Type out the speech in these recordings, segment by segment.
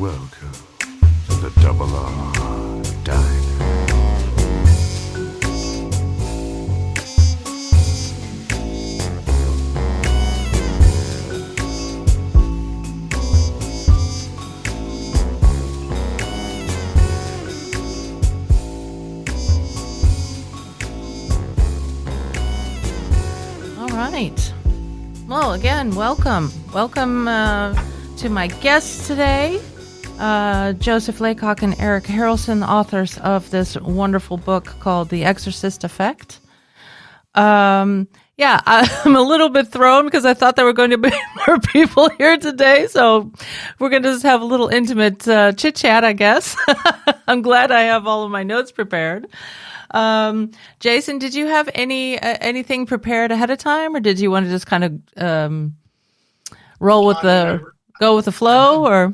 Welcome to the Double R Diner. All right. Well, again, welcome. Welcome to my guests today, Joseph Laycock and Eric Harrelson, authors of this wonderful book called The Exorcist Effect. I'm a little bit thrown because I thought there were going to be more people here today, so we're going to just have a little intimate chit-chat, I guess. I'm glad I have all of my notes prepared. Jason, did you have anything prepared ahead of time, or did you want to just kind of roll with go with the flow? Or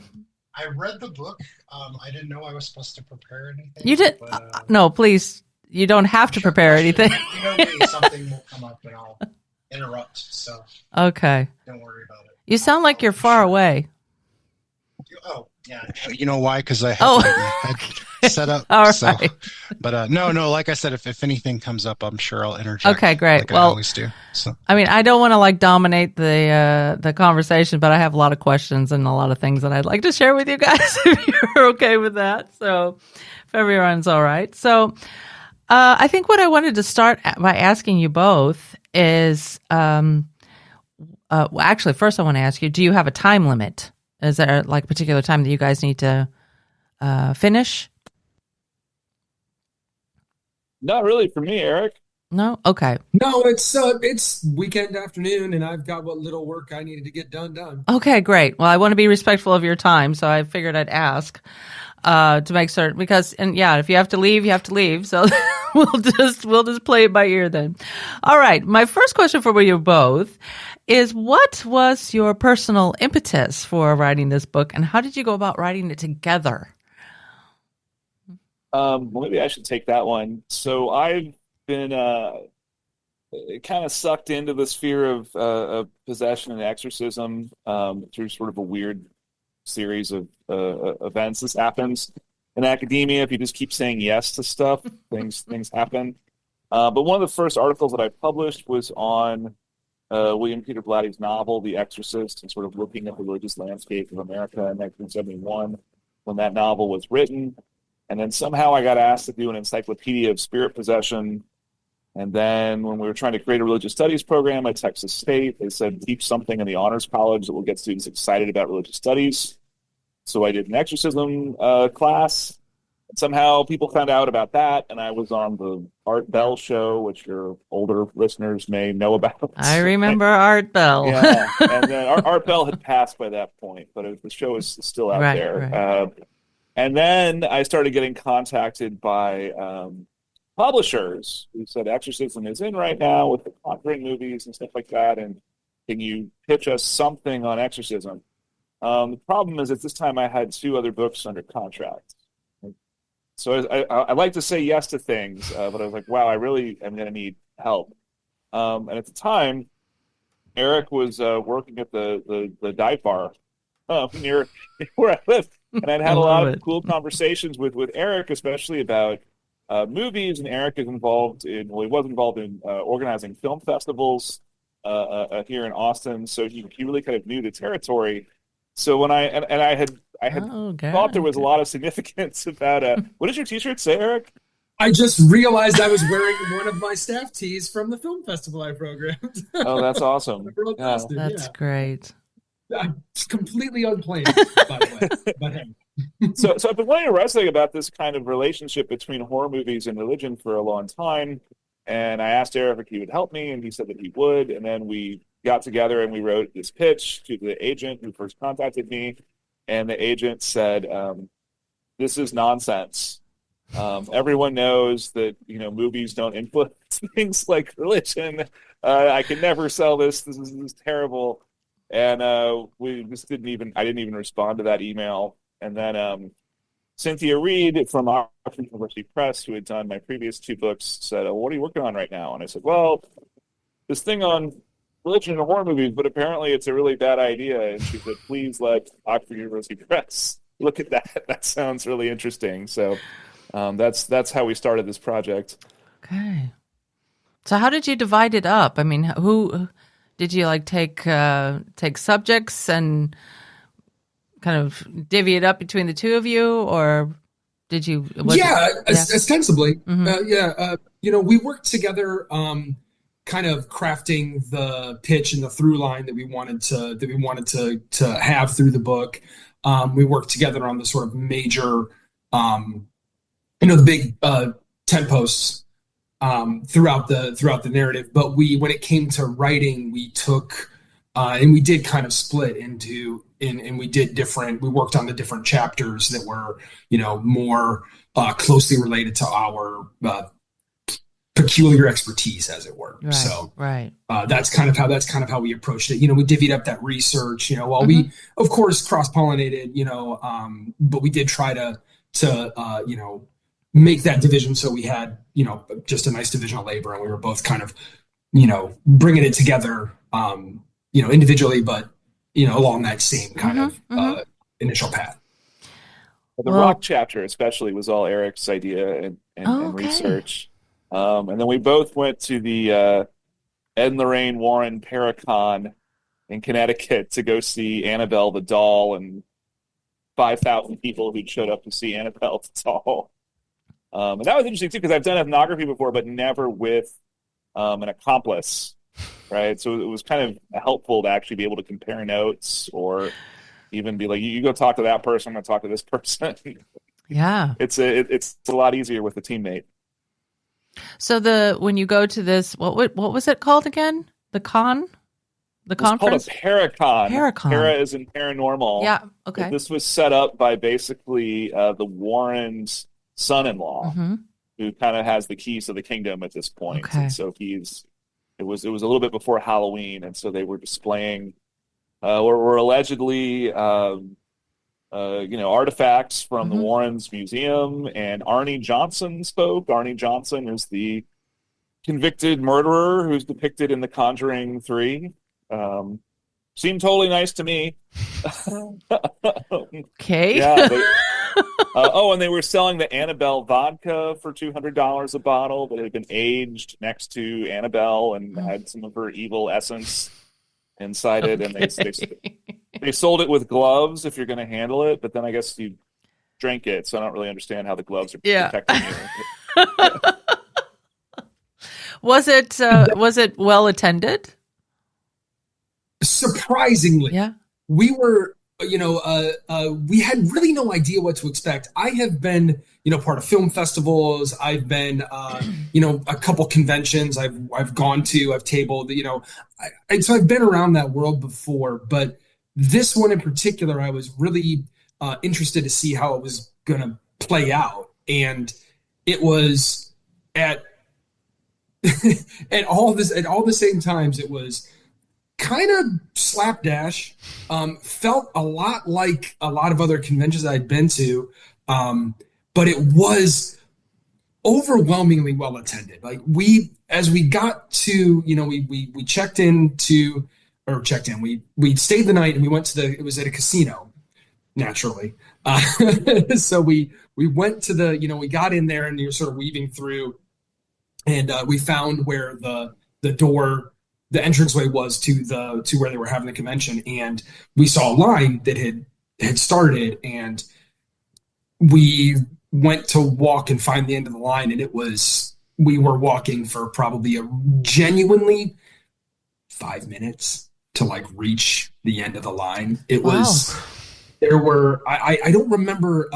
I read the book. I didn't know I was supposed to prepare anything. You did? No, please. You don't have to prepare anything. You know me, something will come up and I'll interrupt. So okay, don't worry about it. You sound like you're far away. Oh, yeah. You know why? Because I have my head set up. All so. right. But no. Like I said, if anything comes up, I'm sure I'll interject. Okay, great. Like I always do. So. I mean, I don't want to dominate the conversation, but I have a lot of questions and a lot of things that I'd like to share with you guys if you're okay with that. So, if everyone's all right. So, I think what I wanted to start by asking you both is, actually, first I want to ask you: do you have a time limit? Is there a particular time that you guys need to finish? Not really for me, Eric. No? Okay. No, it's weekend afternoon, and I've got what little work I needed to get done. Okay, great. Well, I want to be respectful of your time, so I figured I'd ask to make certain because, if you have to leave, you have to leave. So we'll just play it by ear then. All right. My first question for you both is, what was your personal impetus for writing this book, and how did you go about writing it together? Maybe I should take that one. So I've been kind of sucked into the sphere of possession and exorcism through sort of a weird series of events. This happens in academia. If you just keep saying yes to stuff, things happen. But one of the first articles that I published was on William Peter Blatty's novel, The Exorcist, and sort of looking at the religious landscape of America in 1971 when that novel was written. And then somehow I got asked to do an encyclopedia of spirit possession. And then when we were trying to create a religious studies program at Texas State, they said, teach something in the honors college that will get students excited about religious studies. So I did an exorcism class. And somehow people found out about that, and I was on the Art Bell show, which your older listeners may know about. I remember Art Bell. Yeah, and then Art Bell had passed by that point, but the show is still out there. Right. And then I started getting contacted by publishers who said exorcism is in right now with the Conjuring movies and stuff like that, and can you pitch us something on exorcism? The problem is at this time I had 2 other books under contract. So I like to say yes to things, but I was like, wow, I really am going to need help. And at the time, Eric was working at the dive bar near where I live. And I'd had a lot of cool conversations with Eric, especially about movies. And Eric is involved he was involved in organizing film festivals here in Austin. So he really kind of knew the territory. So when I had thought there was a lot of significance about what does your T-shirt say, Eric? I just realized I was wearing one of my staff tees from the film festival I programmed. Oh, that's awesome. That's great. It's completely unplanned, by the way. But hey. So I've been wanting to write something about this kind of relationship between horror movies and religion for a long time. And I asked Eric if he would help me, and he said that he would. And then we got together and we wrote this pitch to the agent who first contacted me. And the agent said, this is nonsense. Everyone knows that, movies don't influence things like religion. I can never sell this. This is terrible. And we just I didn't even respond to that email. And then Cynthia Reed from Oxford University Press, who had done my previous 2 books, said, what are you working on right now? And I said, well, this thing on religion and horror movies, but apparently it's a really bad idea. And she said, please let Oxford University Press look at that. That sounds really interesting. So that's how we started this project. Okay. So how did you divide it up? I mean, who did you like take subjects and kind of divvy it up between the two of you, or did you? Ostensibly. Mm-hmm. We worked together, kind of crafting the pitch and the through line that we wanted to have through the book. We worked together on the sort of major, the big tent posts throughout the narrative. But when it came to writing, we took and we did kind of split into and we worked on the different chapters that were more closely related to our peculiar expertise, as it were. Right, so right. That's kind of how we approached it. We divvied up that research, while Mm-hmm. we of course cross-pollinated, but we did try to make that division so we had just a nice division of labor, and we were both kind of bringing it together individually, but along that same kind of initial path. The rock chapter especially was all Eric's idea and research. And then we both went to the Ed and Lorraine Warren Paracon in Connecticut to go see Annabelle the doll, and 5,000 people who showed up to see Annabelle the doll. And that was interesting too, because I've done ethnography before, but never with an accomplice, right? So it was kind of helpful to actually be able to compare notes, or even be like, you go talk to that person, I'm going to talk to this person. Yeah. It's a lot easier with a teammate. So when you go to this, what was it called again? The conference? It's called a Paracon. Paracon. Para is in paranormal. Yeah. Okay. But this was set up by basically the Warrens' son-in-law, who kind of has the keys to the kingdom at this point. Okay. And so it was a little bit before Halloween, and so they were displaying or allegedly artifacts from the Warrens Museum, and Arnie Johnson spoke. Arnie Johnson is the convicted murderer who's depicted in The Conjuring 3. Seemed totally nice to me. Okay. Yeah. And they were selling the Annabelle vodka for $200 a bottle that had been aged next to Annabelle and had some of her evil essence inside it. And they sold it with gloves if you're going to handle it, but then I guess you drank it, so I don't really understand how the gloves are protecting you. Was it well attended? Surprisingly, yeah. We were, we had really no idea what to expect. I have been, part of film festivals. I've been, a couple conventions I've gone to, I've tabled, so I've been around that world before, but this one in particular, I was really interested to see how it was going to play out. And it was at all the same times, it was kind of slapdash, felt a lot like a lot of other conventions I'd been to, but it was overwhelmingly well attended. Like as we got to, we checked in, we stayed the night and we went to it was at a casino, naturally. So we went to we got in there and you're sort of weaving through, and we found where the entranceway was to where they were having the convention, and we saw a line that had started, and we went to walk and find the end of the line, and we were walking for probably a genuinely 5 minutes to reach the end of the line. It was I don't remember,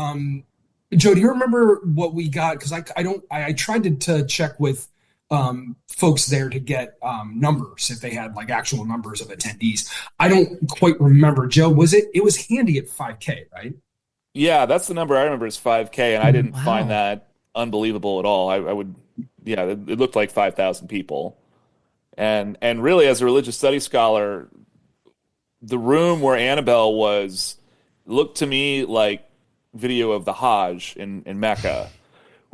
Joe, do you remember what we got? Because I tried to check with folks there to get numbers, if they had actual numbers of attendees. I don't quite remember. Joe, it was handy at 5K, right? Yeah, that's the number I remember is 5K, and I didn't find that unbelievable at all. It looked like 5,000 people. And really, as a religious studies scholar, the room where Annabelle was looked to me like video of the Hajj in Mecca,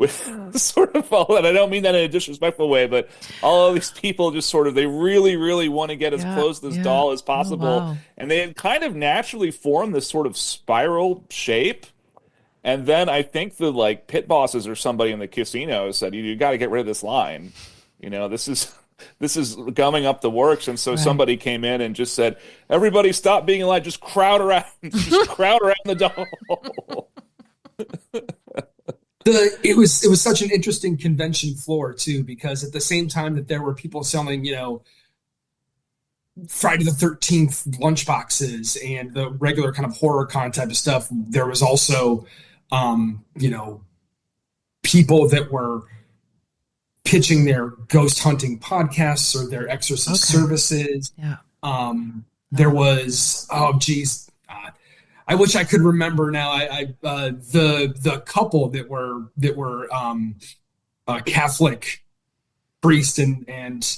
with sort of all that. I don't mean that in a disrespectful way, but all of these people just sort of, they really, really want to get as close to this doll as Oh, possible. wow. And they had kind of naturally formed this sort of spiral shape. And then I think the like pit bosses or somebody in the casino said, you got to get rid of this line. This is gumming up the works. And so Right. somebody came in and just said, everybody stop being in line, just crowd around, just crowd around the doll. It was such an interesting convention floor too, because at the same time that there were people selling, Friday the 13th lunchboxes and the regular kind of horror con type of stuff, there was also, people that were pitching their ghost hunting podcasts or their exorcist services. Yeah. There was, oh geez, I wish I could remember now. The couple that were Catholic priest and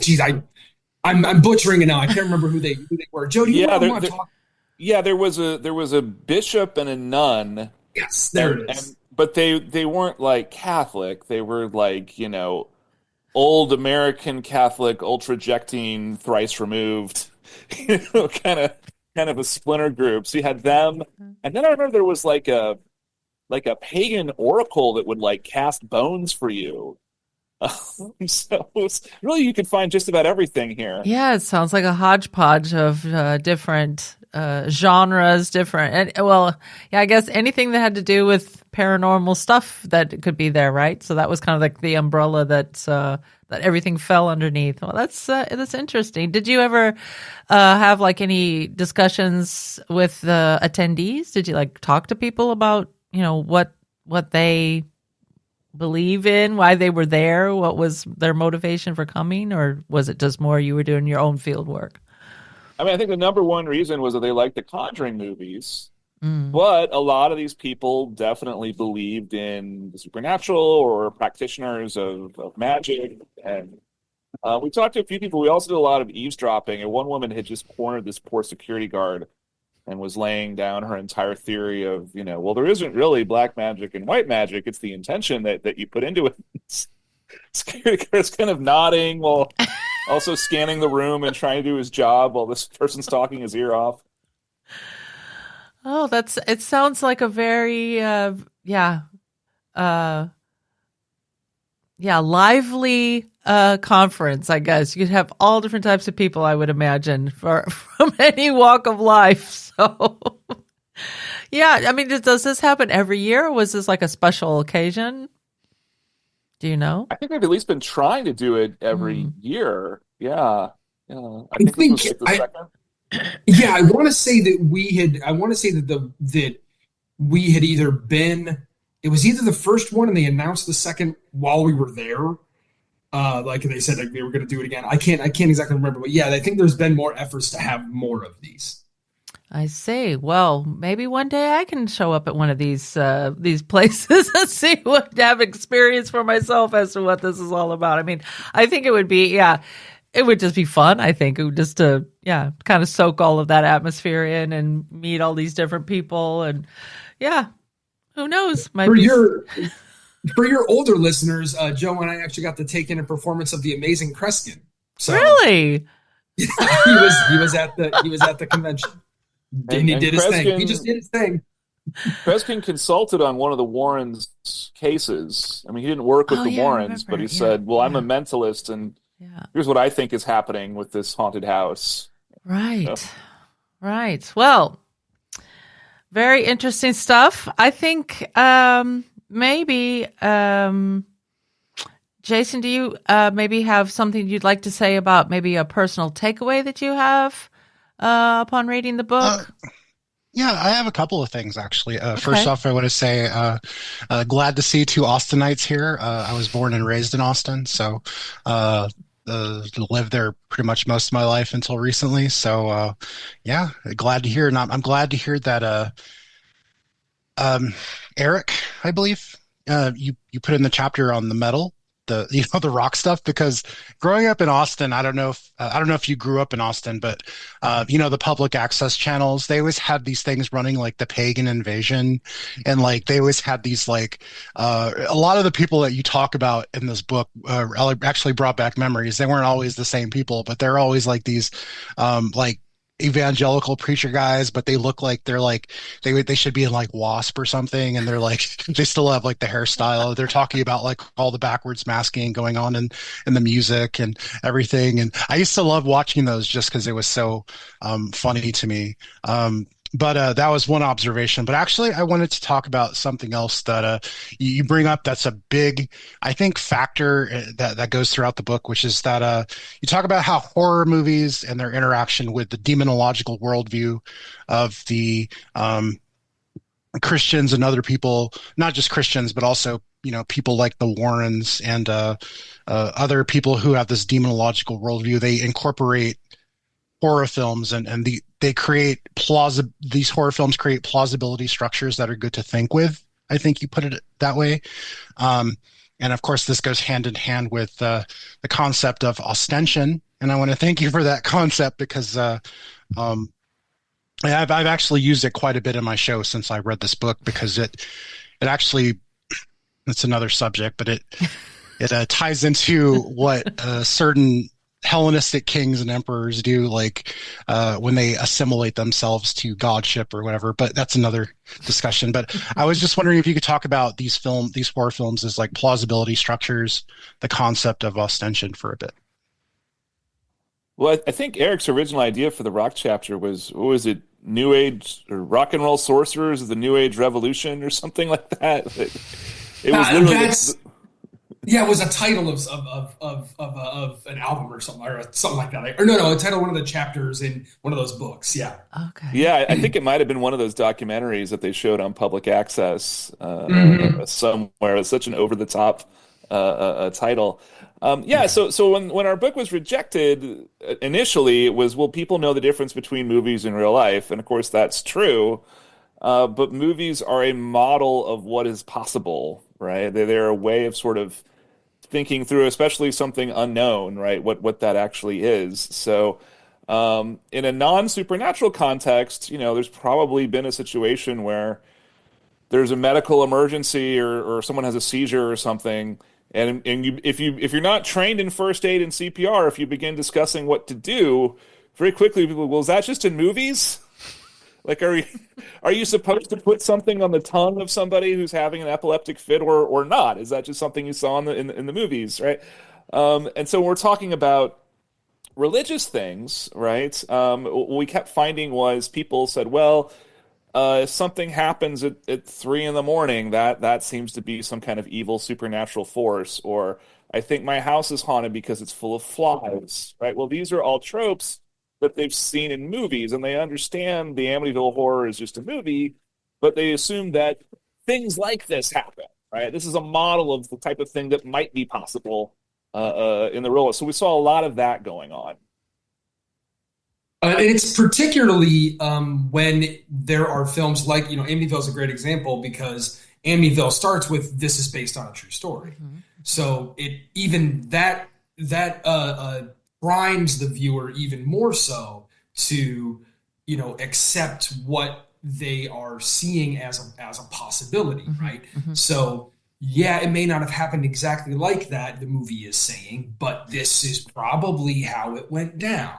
geez, I'm butchering it now. I can't remember who they were. Joe, do you want to talk? Yeah, there was a bishop and a nun. Yes, there it is. But they weren't like Catholic. They were like, old American Catholic, ultrajecting, thrice removed, kind of a splinter group. So you had them, and then I remember there was like a pagan oracle that would like cast bones for you. So really, you could find just about everything here. Yeah, it sounds like a hodgepodge of different genres, different. And well, yeah, I guess anything that had to do with paranormal stuff that could be there, right? So that was kind of like the umbrella that everything fell underneath. Well, that's interesting. Did you ever have like any discussions with the attendees? Did you like talk to people about what they believe in, why they were there, what was their motivation for coming, or was it just more you were doing your own field work? I mean, I think the number one reason was that they liked the Conjuring movies, but a lot of these people definitely believed in the supernatural or practitioners of magic. And we talked to a few people. We also did a lot of eavesdropping, and one woman had just cornered this poor security guard and was laying down her entire theory of, well, there isn't really black magic and white magic. It's the intention that you put into it. Security guard's kind of nodding while also scanning the room and trying to do his job while this person's talking his ear off. Oh, it sounds like a very, lively conference, I guess. You'd have all different types of people, I would imagine, from any walk of life. So, yeah, I mean, does this happen every year, or was this like a special occasion? Do you know? I think they've at least been trying to do it every year. Yeah. I think this was like the second. Yeah, I want to say that we had either been. It was either the first one, and they announced the second while we were there. Like they said, like they were going to do it again. I can't exactly remember, but yeah, I think there's been more efforts to have more of these. I see. Well, maybe one day I can show up at one of these places and see have experience for myself as to what this is all about. I mean, I think it would be, it would just be fun. I think it would just to, kind of soak all of that atmosphere in and meet all these different people. And who knows? For your older listeners, Joe and I actually got to take in a performance of The Amazing Kreskin. So really? he was at the convention. And he did his thing. He just did his thing. Kreskin consulted on one of the Warrens' cases. I mean, he didn't work with the Warrens, but he said, well, I'm a mentalist, and here's what I think is happening with this haunted house. Right. So. Right. Well, very interesting stuff. I think maybe, Jason, do you maybe have something you'd like to say about maybe a personal takeaway that you have upon reading the book? Yeah, I have a couple of things, actually. First off, I want to say glad to see two Austinites here. I was born and raised in Austin, so lived there pretty much most of my life until recently. So, glad to hear. And I'm glad to hear that Eric, I believe, you put in the chapter on the metal the rock stuff, because growing up in Austin, I don't know if you grew up in Austin, but the public access channels, they always had these things running, like the Pagan Invasion, and like they always had these like a lot of the people that you talk about in this book actually brought back memories. They weren't always the same people, but they're always like these like evangelical preacher guys, but they look like they're like they should be in like Wasp or something, and they're like they still have like the hairstyle. They're talking about like all the backwards masking going on in the music and everything. And I used to love watching those just because it was so funny to me. But that was one observation. But actually, I wanted to talk about something else that you bring up. That's a big, I think, factor that goes throughout the book, which is that you talk about how horror movies and their interaction with the demonological worldview of the Christians and other people, not just Christians, but also people like the Warrens and other people who have this demonological worldview. They incorporate horror films and they create these horror films create plausibility structures that are good to think with. I think you put it that way. And of course, this goes hand in hand with the concept of ostension. And I want to thank you for that concept, because I've actually used it quite a bit in my show since I read this book, because it actually, it's another subject, but it ties into what certain Hellenistic kings and emperors do, like when they assimilate themselves to godship or whatever. But that's another discussion. But I was just wondering if you could talk about these horror films as like plausibility structures, the concept of ostension for a bit. Well, I think Eric's original idea for the rock chapter was, what was it, New Age or rock and roll sorcerers of the New Age Revolution or something like that. It was literally yeah, it was a title of an album or something like that. Or no, a title of one of the chapters in one of those books. Yeah. Okay. Yeah, I think it might have been one of those documentaries that they showed on public access somewhere. It's such an over the top title. So when our book was rejected initially, it was, well, people know the difference between movies and real life, and of course that's true. But movies are a model of what is possible, right? They're a way of sort of thinking through, especially something unknown, right? What that actually is. So, in a non-supernatural context, there's probably been a situation where there's a medical emergency or someone has a seizure or something, and if you're not trained in first aid and CPR, if you begin discussing what to do, very quickly people go, well, is that just in movies? Like, are you supposed to put something on the tongue of somebody who's having an epileptic fit or not? Is that just something you saw in the movies, right? And so when we're talking about religious things, right? What we kept finding was people said, well, if something happens at 3 a.m, that seems to be some kind of evil supernatural force, or I think my house is haunted because it's full of flies, right? Well, these are all tropes that they've seen in movies, and they understand the Amityville Horror is just a movie, but they assume that things like this happen, right? This is a model of the type of thing that might be possible in the real world. So we saw a lot of that going on. And it's particularly when there are films like, Amityville is a great example, because Amityville starts with, this is based on a true story. Mm-hmm. So that primes the viewer even more so to, accept what they are seeing as a possibility, mm-hmm. right? Mm-hmm. So yeah, it may not have happened exactly like that, the movie is saying, but this is probably how it went down.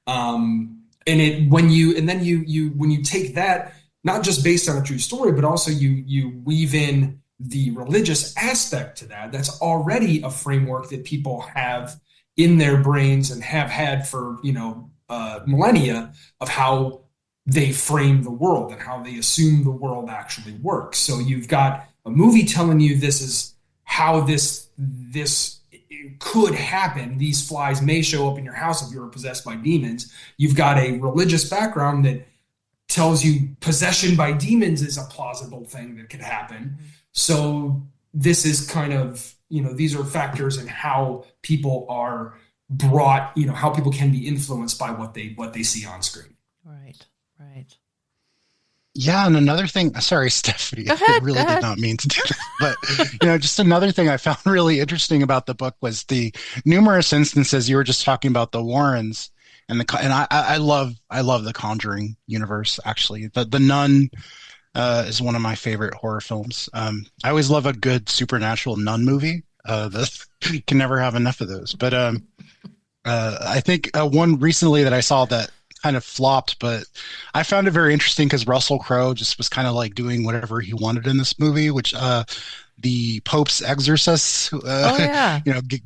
When you take that, not just based on a true story, but also you weave in the religious aspect to that, that's already a framework that people have in their brains and have had for, millennia, of how they frame the world and how they assume the world actually works. So you've got a movie telling you this is how this could happen. These flies may show up in your house if you're possessed by demons. You've got a religious background that tells you possession by demons is a plausible thing that could happen. So this is kind of, these are factors in how people are brought, how people can be influenced by what they see on screen. Right. Yeah, and another thing, sorry, Stephanie, Go I ahead. Go really did ahead. not mean to do that. But, just another thing I found really interesting about the book was the numerous instances you were just talking about the Warrens and I love the Conjuring universe, actually. The Nun is one of my favorite horror films. I always love a good supernatural nun movie. Can never have enough of those. But I think one recently that I saw that kind of flopped, but I found it very interesting because Russell Crowe just was kind of like doing whatever he wanted in this movie, which the Pope's Exorcist, Oh yeah.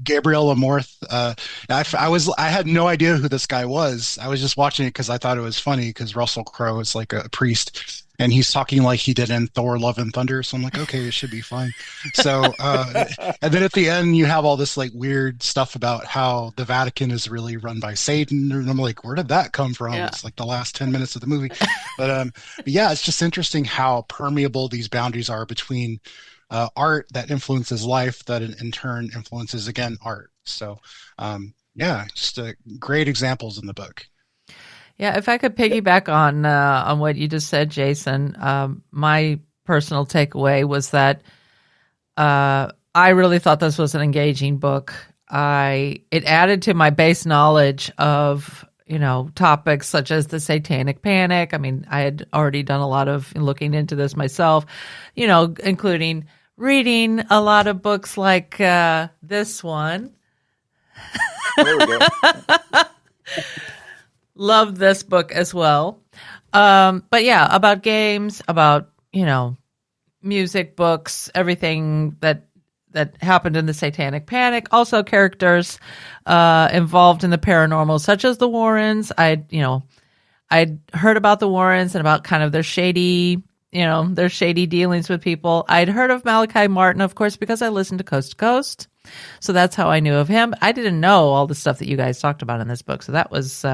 Gabriel Amorth. I had no idea who this guy was. I was just watching it because I thought it was funny because Russell Crowe is like a priest and he's talking like he did in Thor: Love and Thunder. So I'm like, okay, it should be fine. So, and then at the end, you have all this like weird stuff about how the Vatican is really run by Satan. And I'm like, where did that come from? Yeah. It's like the last 10 minutes of the movie. But yeah, it's just interesting how permeable these boundaries are between art that influences life that in turn influences again art. So yeah, just great examples in the book. Yeah, if I could piggyback on what you just said, Jason, my personal takeaway was that I really thought this was an engaging book. It added to my base knowledge of topics such as the Satanic Panic. I mean, I had already done a lot of looking into this myself, including reading a lot of books like this one. There we go. Love this book as well. But yeah, about games, about, music, books, everything that happened in the Satanic Panic. Also characters involved in the paranormal, such as the Warrens. I'd heard about the Warrens and about kind of their shady dealings with people. I'd heard of Malachi Martin, of course, because I listened to Coast to Coast. So that's how I knew of him. I didn't know all the stuff that you guys talked about in this book. So that was,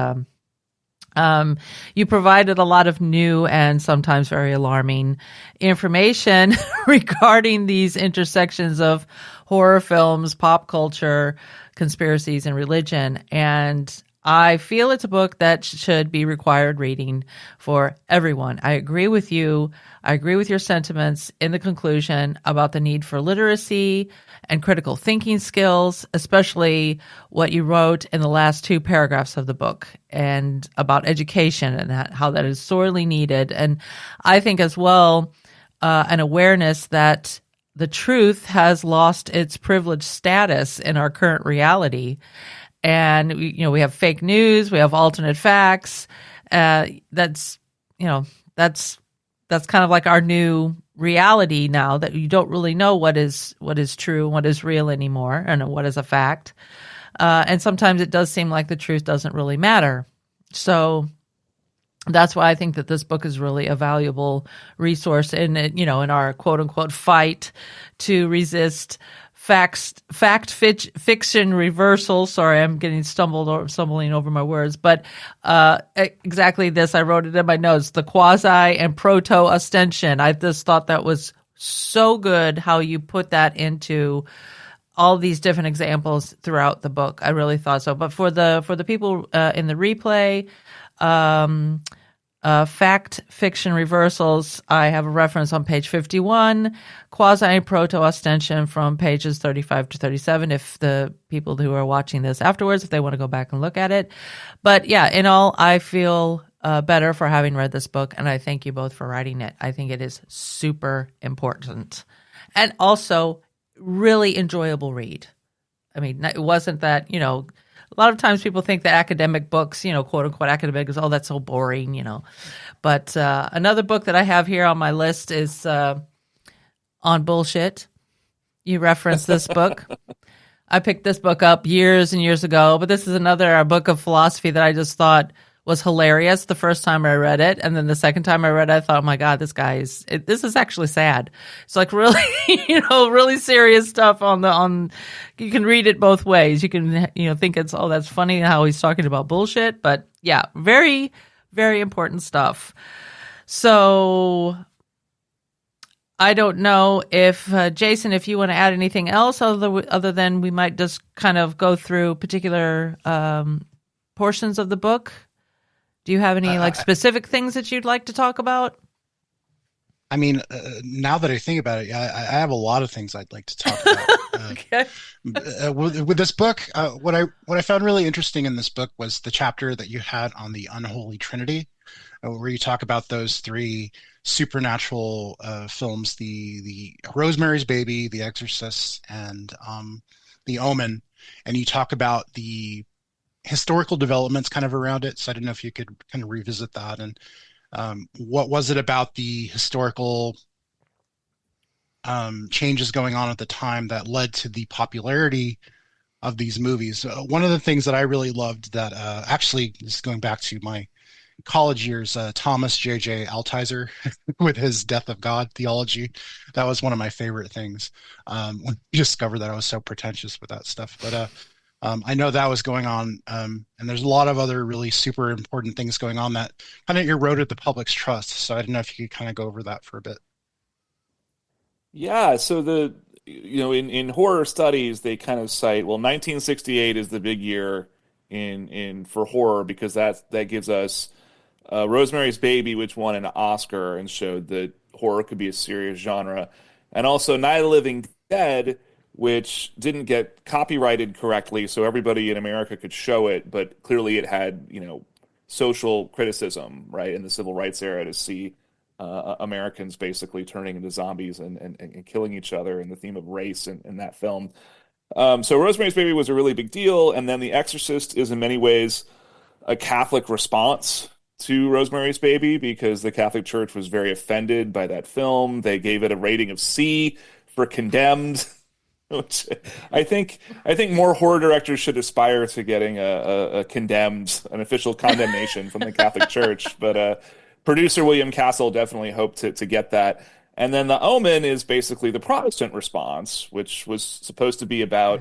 you provided a lot of new and sometimes very alarming information regarding these intersections of horror films, pop culture, conspiracies, and religion. And I feel it's a book that should be required reading for everyone. I agree with you. I agree with your sentiments in the conclusion about the need for literacy and critical thinking skills, especially what you wrote in the last two paragraphs of the book and about education and how that is sorely needed. And I think as well, an awareness that the truth has lost its privileged status in our current reality. And we have fake news, we have alternate facts. That's kind of like our new reality now, that you don't really know what is true and what is real anymore, and what is a fact. And sometimes it does seem like the truth doesn't really matter. So that's why I think that this book is really a valuable resource in our quote unquote fight to resist fiction reversal. Sorry, I'm getting stumbling over my words, but exactly this. I wrote it in my notes: the quasi and proto ostension. I just thought that was so good how you put that into all these different examples throughout the book. I really thought so. But for the people in the replay, fact fiction reversals, I have a reference on page 51, quasi and proto ostension from pages 35 to 37, if the people who are watching this afterwards, if they want to go back and look at it. But yeah, in all, I feel better for having read this book, and I thank you both for writing it. I think it is super important and also really enjoyable read. I mean, it wasn't that, a lot of times people think that academic books, quote unquote academic, is, oh, that's so boring, But another book that I have here on my list is On Bullshit. You referenced this book. I picked this book up years and years ago, but this is another book of philosophy that I just thought was hilarious the first time I read it. And then the second time I read it, I thought, oh my God, this is actually sad. It's like really, really serious stuff you can read it both ways. You can, think it's, oh, that's funny how he's talking about bullshit. But yeah, very, very important stuff. So I don't know if, Jason, if you want to add anything else other than we might just kind of go through particular portions of the book. Do you have any specific things that you'd like to talk about? I mean, now that I think about it, I have a lot of things I'd like to talk about. Okay. With this book, what I found really interesting in this book was the chapter that you had on the unholy trinity, where you talk about those three supernatural films: the Rosemary's Baby, The Exorcist, and The Omen, and you talk about the historical developments kind of around it. So I don't know if you could kind of revisit that and what was it about the historical changes going on at the time that led to the popularity of these movies? One of the things that I really loved that actually this is going back to my college years, Thomas J.J. Altizer with his Death of God theology. That was one of my favorite things when you discovered that I was so pretentious with that stuff. But I know that was going on, and there's a lot of other really super important things going on that kind of eroded the public's trust. So I don't know if you could kind of go over that for a bit. Yeah, so in horror studies they kind of cite, well, 1968 is the big year in for horror because that gives us Rosemary's Baby, which won an Oscar and showed that horror could be a serious genre, and also Night of the Living Dead, which didn't get copyrighted correctly, so everybody in America could show it, but clearly it had, social criticism, right, in the civil rights era to see Americans basically turning into zombies and killing each other, and the theme of race in that film. So Rosemary's Baby was a really big deal, and then The Exorcist is in many ways a Catholic response to Rosemary's Baby because the Catholic Church was very offended by that film. They gave it a rating of C for condemned, which I think more horror directors should aspire to getting an official condemnation from the Catholic Church. But producer William Castle definitely hoped to get that. And then The Omen is basically the Protestant response, which was supposed to be about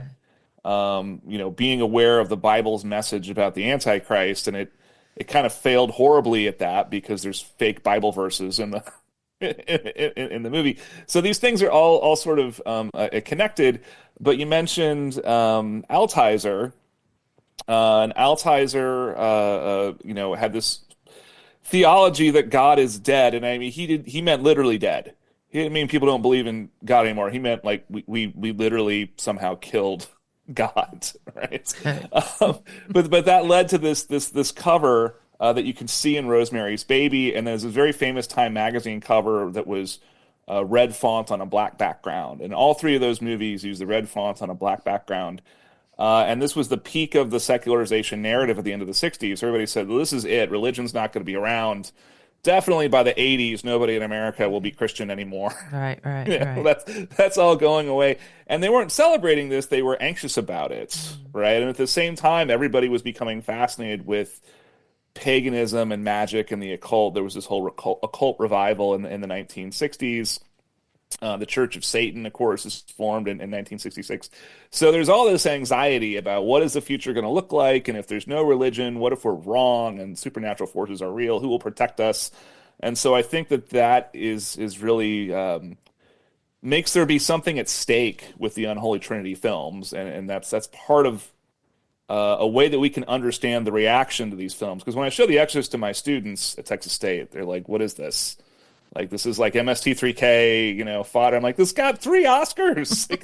being aware of the Bible's message about the Antichrist, and it kind of failed horribly at that because there's fake Bible verses in the in the movie. So these things are all sort of connected. But you mentioned Altizer, and Altizer, had this theology that God is dead, and I mean he meant literally dead. He didn't mean people don't believe in God anymore. He meant like we literally somehow killed God, right? But that led to this cover that you can see in Rosemary's Baby, and there's a very famous Time magazine cover that was red font on a black background, and all three of those movies use the red font on a black background. And this was the peak of the secularization narrative at the end of the 60s. Everybody said, well, this is it. Religion's not going to be around. Definitely by the 80s, nobody in America will be Christian anymore. Right. That's all going away. And they weren't celebrating this. They were anxious about it, right? And at the same time, everybody was becoming fascinated with paganism and magic and the occult. There was this whole occult revival in the 1960s. The Church of Satan, of course, is formed in 1966. So there's all this anxiety about what is the future going to look like, and if there's no religion, what if we're wrong and supernatural forces are real? Who will protect us? And so I think that is really makes there be something at stake with the Unholy Trinity films, and that's part of a way that we can understand the reaction to these films. Because when I show The Exorcist to my students at Texas State, they're like, "What is this? Like, this is like MST3K, fodder." I'm like, this got 3 Oscars. Like,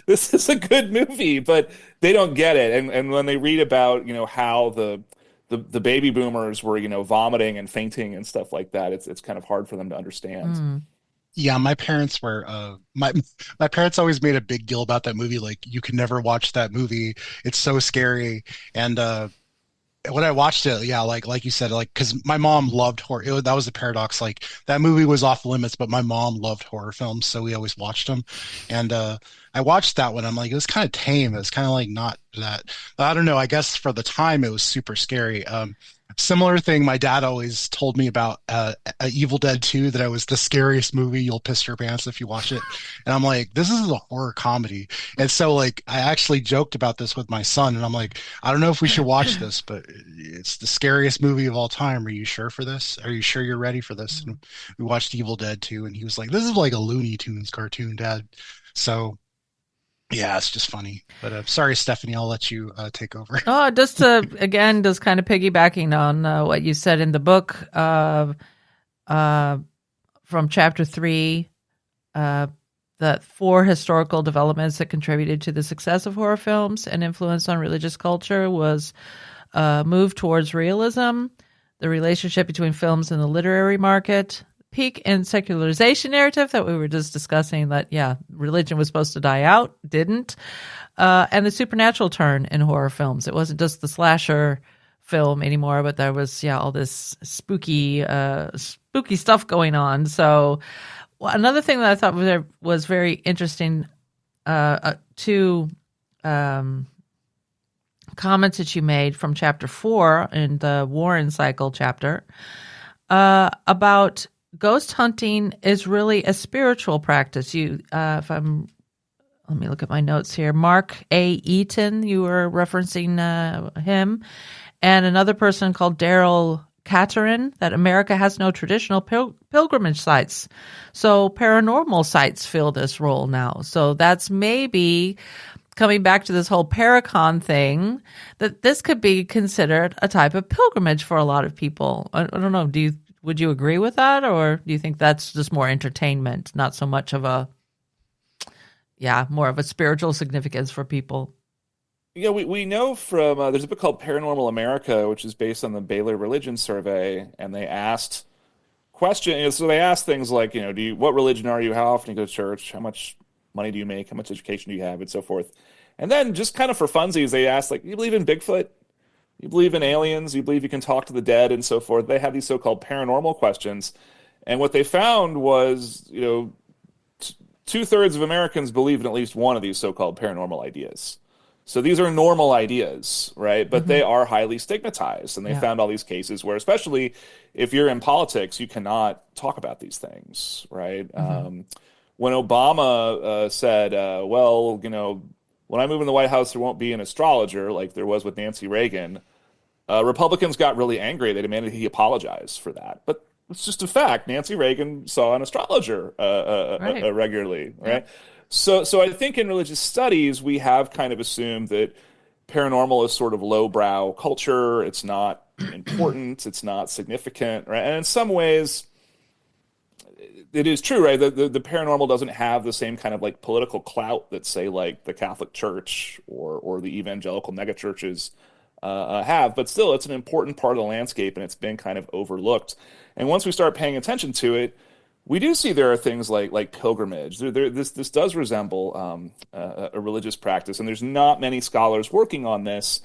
this is a good movie, but they don't get it. And when they read about, how the baby boomers were, vomiting and fainting and stuff like that, it's kind of hard for them to understand. Yeah, my parents were my parents always made a big deal about that movie. Like, you can never watch that movie. It's so scary. And when I watched it, yeah, like you said, like, because my mom loved horror. That was the paradox. Like, that movie was off limits, but my mom loved horror films, so we always watched them. And I watched that one. I'm like, it was kind of tame. It was kind of like not that. But I don't know. I guess for the time, it was super scary. Similar thing, my dad always told me about Evil Dead 2, that it was the scariest movie. You'll piss your pants if you watch it. And I'm like, this is a horror comedy. And so, like, I actually joked about this with my son, and I'm like, I don't know if we should watch this, but it's the scariest movie of all time. Are you sure for this? Are you sure you're ready for this? And we watched Evil Dead 2, and he was like, this is like a Looney Tunes cartoon, Dad. So yeah, it's just funny. But sorry, Stephanie, I'll let you take over. Oh, just kind of piggybacking on what you said in the book. from chapter 3, the 4 historical developments that contributed to the success of horror films and influence on religious culture was move towards realism, the relationship between films and the literary market, peak in secularization narrative that we were just discussing, that, religion was supposed to die out, didn't, and the supernatural turn in horror films. It wasn't just the slasher film anymore, but there was, all this spooky stuff going on. So another thing that I thought was very interesting, two comments that you made from chapter 4 in the Warren cycle chapter, about ghost hunting is really a spiritual practice. Let me look at my notes here. Mark A. Eaton, you were referencing him, and another person called Daryl Caterin, that America has no traditional pilgrimage sites. So paranormal sites fill this role now. So that's maybe coming back to this whole Paracon thing, that this could be considered a type of pilgrimage for a lot of people. I don't know. Would you agree with that? Or do you think that's just more entertainment, not so much of more of a spiritual significance for people? Yeah, we know from there's a book called Paranormal America, which is based on the Baylor Religion Survey, and they asked questions. So they asked things like, what religion are you? How often do you go to church? How much money do you make? How much education do you have? And so forth. And then just kind of for funsies, they asked, like, you believe in Bigfoot? You believe in aliens? You believe you can talk to the dead and so forth? They had these so-called paranormal questions, and what they found was, 2/3 of Americans believe in at least one of these so-called paranormal ideas. So these are normal ideas, right? But they are highly stigmatized. And they found all these cases where, especially if you're in politics, you cannot talk about these things, right? When Obama said, when I move in the White House, there won't be an astrologer like there was with Nancy Reagan, Republicans got really angry. They demanded he apologize for that. But it's just a fact. Nancy Reagan saw an astrologer regularly, right? Yeah. So I think in religious studies, we have kind of assumed that paranormal is sort of lowbrow culture. It's not important. It's not significant, right? And in some ways, it is true, right? The paranormal doesn't have the same kind of like political clout that, say, like the Catholic Church or the evangelical megachurches have. But still, it's an important part of the landscape, and it's been kind of overlooked. And once we start paying attention to it, we do see there are things like pilgrimage. This does resemble a religious practice, and there's not many scholars working on this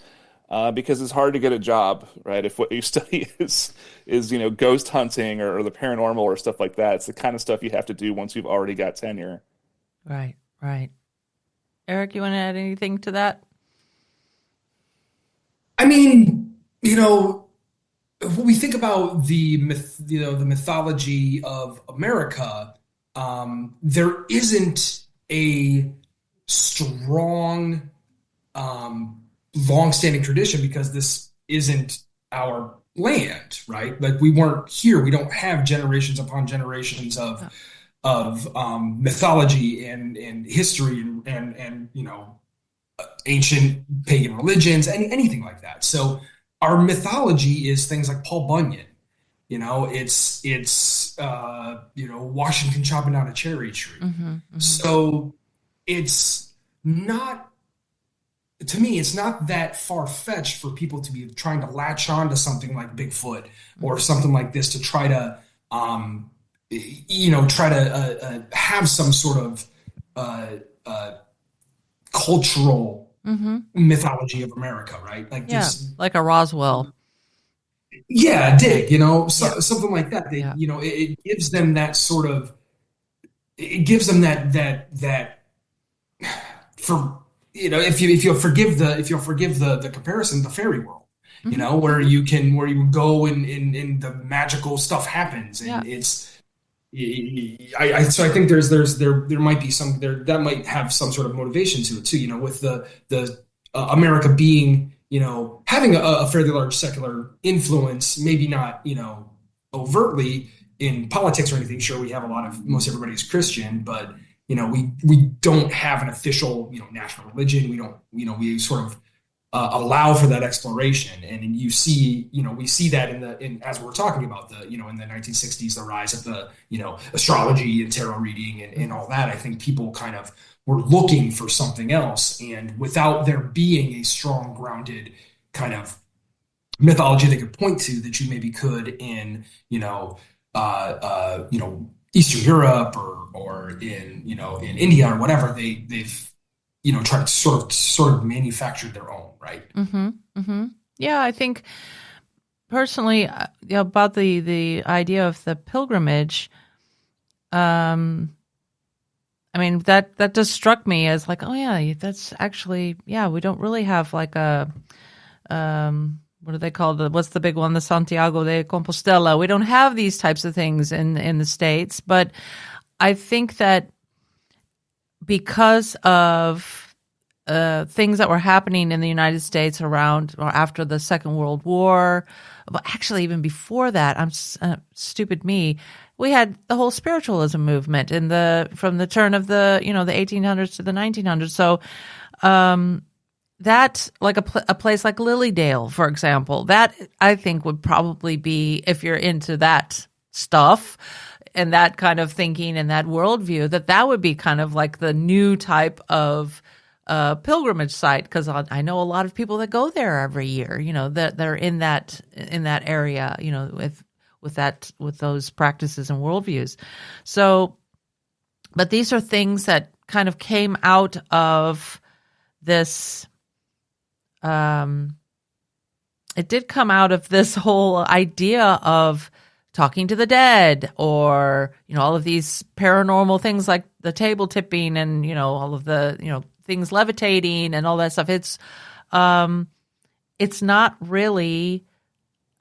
because it's hard to get a job, right? If what you study is ghost hunting or the paranormal or stuff like that, it's the kind of stuff you have to do once you've already got tenure. Right. Eric, you want to add anything to that? I mean, when we think about the mythology of America, there isn't a strong, long-standing tradition because this isn't our land, right? Like, we weren't here. We don't have generations upon generations of mythology and history and ancient pagan religions, anything like that. So our mythology is things like Paul Bunyan. It's Washington chopping down a cherry tree. So it's not, to me, it's not that far-fetched for people to be trying to latch on to something like Bigfoot or something like this to try to, have some sort of cultural mythology of America, right? Like this, like a Roswell. Yeah, dig, something like that. It gives them that sort of, it gives them that for, if you'll forgive the comparison, the fairy world, where you go and the magical stuff happens, and it's. So I think there might be some there that might have some sort of motivation to it too. With the America being having a fairly large secular influence, maybe not overtly in politics or anything. Sure, we have most everybody is Christian, but we don't have an official national religion. We don't we sort of allow for that exploration. And you see, we see that in as we're talking about in the 1960s, the rise of the, astrology and tarot reading and all that. I think people kind of were looking for something else. And without there being a strong, grounded kind of mythology they could point to that you maybe could in, Eastern Europe or in, in India or whatever, they've tried to sort of manufactured their own, right? Mm-hmm. Mm-hmm. Yeah, I think personally about the idea of the pilgrimage. I mean that just struck me as like, oh yeah, that's actually we don't really have like a what do they call what's the big one, the Santiago de Compostela. We don't have these types of things in the States, but I think that because of things that were happening in the United States around or after the Second World War, but actually even before that, stupid me, we had the whole spiritualism movement from the turn of the the 1800s to the 1900s. So that, like a place like Lilydale, for example, that I think would probably be, if you're into that stuff and that kind of thinking and that worldview, that would be kind of like the new type of pilgrimage site, because I know a lot of people that go there every year, that they're in that area, with those practices and worldviews. So, but these are things that kind of came out of this. It did come out of this whole idea of talking to the dead, or all of these paranormal things like the table tipping and all of the things levitating and all that stuff. It's not really